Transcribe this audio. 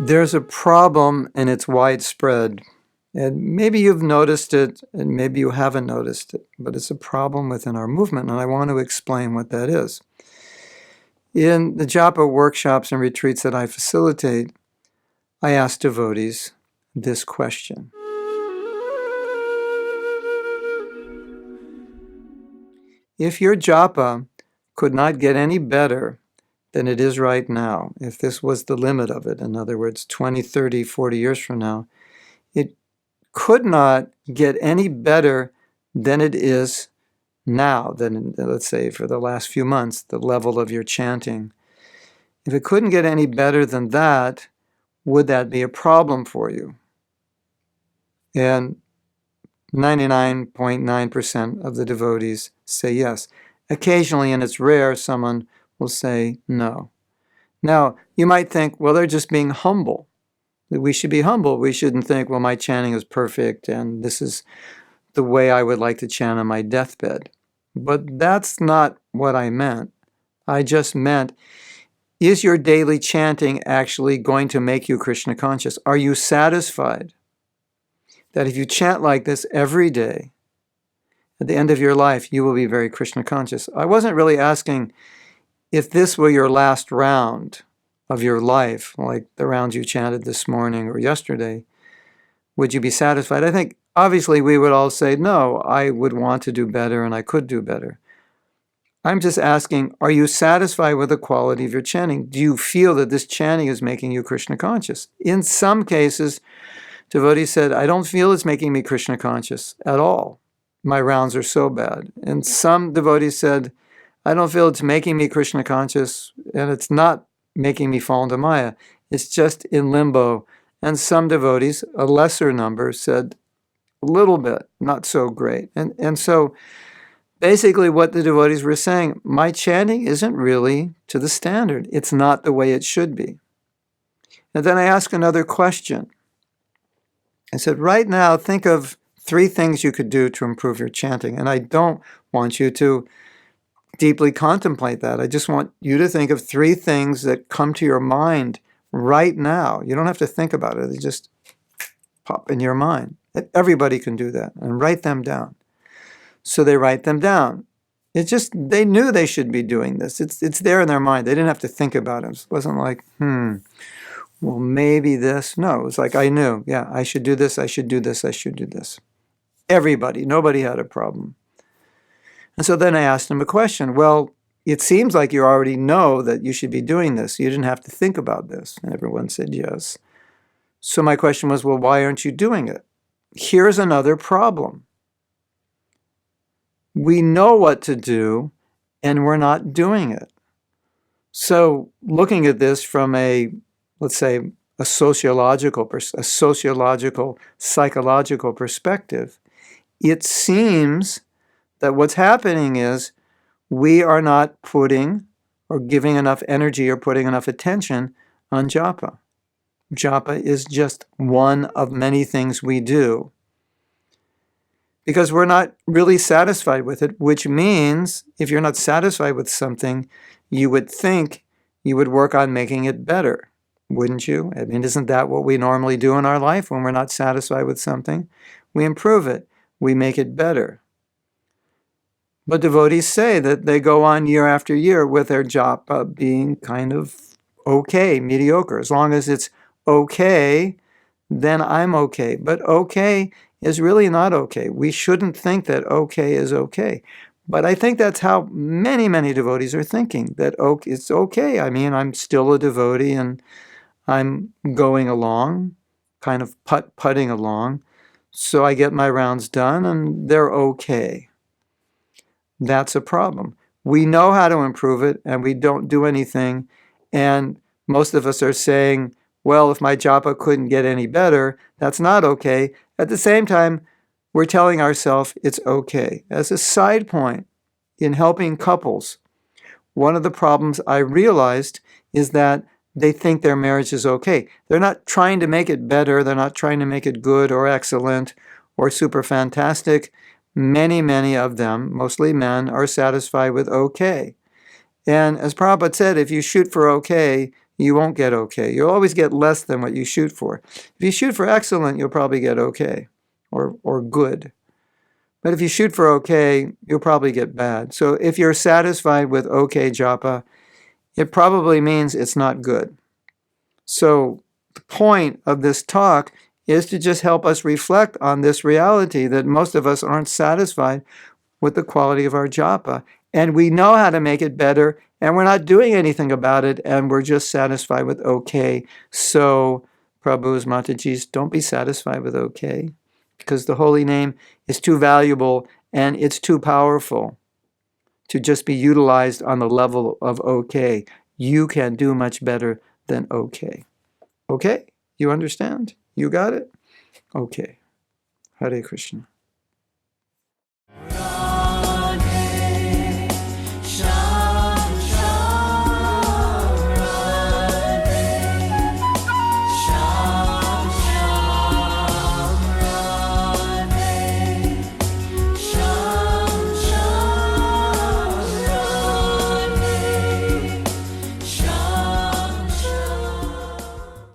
There's a problem and it's widespread. And maybe you've noticed it and maybe you haven't noticed it, but it's a problem within our movement, and I want to explain what that is. In the Japa workshops and retreats that I facilitate, I ask devotees this question. If your Japa could not get any better than it is right now, if this was the limit of it, in other words, 20, 30, 40 years from now, it could not get any better than it is now, than, let's say, for the last few months, the level of your chanting. If it couldn't get any better than that, would that be a problem for you? And 99.9% of the devotees say yes. Occasionally, and it's rare, someone will say no. Now, you might think, well, they're just being humble. We should be humble. We shouldn't think, well, my chanting is perfect and this is the way I would like to chant on my deathbed. But that's not what I meant. I just meant, is your daily chanting actually going to make you Krishna conscious? Are you satisfied that if you chant like this every day, at the end of your life, you will be very Krishna conscious? I wasn't really asking if this were your last round of your life, like the rounds you chanted this morning or yesterday, would you be satisfied? I think obviously we would all say, no, I would want to do better and I could do better. I'm just asking, are you satisfied with the quality of your chanting? Do you feel that this chanting is making you Krishna conscious? In some cases, devotees said, I don't feel it's making me Krishna conscious at all. My rounds are so bad. And some devotees said, I don't feel it's making me Krishna conscious, and it's not making me fall into Maya. It's just in limbo. And some devotees, a lesser number, said a little bit, not so great. And so basically what the devotees were saying, my chanting isn't really to the standard. It's not the way it should be. And then I asked another question. I said, right now, think of 3 things you could do to improve your chanting. And I don't want you to deeply contemplate that. I just want you to think of 3 things that come to your mind right now. You don't have to think about it. They just pop in your mind. Everybody can do that and write them down. So they write them down. They knew they should be doing this. It's there in their mind. They didn't have to think about it. It wasn't like, well, maybe this. No, it was like, I knew, yeah, I should do this, I should do this, I should do this. Everybody, nobody had a problem. And so then I asked him a question. Well, it seems like you already know that you should be doing this. You didn't have to think about this. And everyone said yes. So my question was, well, why aren't you doing it? Here's another problem. We know what to do, and we're not doing it. So looking at this from let's say, a sociological, psychological perspective, it seems that what's happening is we are not putting or giving enough energy or putting enough attention on japa. Japa is just one of many things we do because we're not really satisfied with it, which means if you're not satisfied with something, you would think you would work on making it better, wouldn't you? I mean, isn't that what we normally do in our life when we're not satisfied with something? We improve it. We make it better. But devotees say that they go on year after year with their japa being kind of okay, mediocre. As long as it's okay, then I'm okay. But okay is really not okay. We shouldn't think that okay is okay. But I think that's how many, many devotees are thinking, that it's okay. I mean, I'm still a devotee and I'm going along, kind of putting along. So I get my rounds done and they're okay. That's a problem. We know how to improve it and we don't do anything. And most of us are saying, well, if my japa couldn't get any better, that's not okay. At the same time, we're telling ourselves it's okay. As a side point, in helping couples, one of the problems I realized is that they think their marriage is okay. They're not trying to make it better. They're not trying to make it good or excellent or super fantastic. Many, many of them, mostly men, are satisfied with okay. And as Prabhupada said, if you shoot for okay, you won't get okay. You'll always get less than what you shoot for. If you shoot for excellent, you'll probably get okay or good. But if you shoot for okay, you'll probably get bad. So if you're satisfied with okay japa, it probably means it's not good. So the point of this talk is to just help us reflect on this reality that most of us aren't satisfied with the quality of our japa. And we know how to make it better, and we're not doing anything about it, and we're just satisfied with okay. So, Prabhu's, Mataji's, don't be satisfied with okay, because the holy name is too valuable and it's too powerful to just be utilized on the level of okay. You can do much better than okay. Okay? You understand? You got it? Okay. Hare Krishna.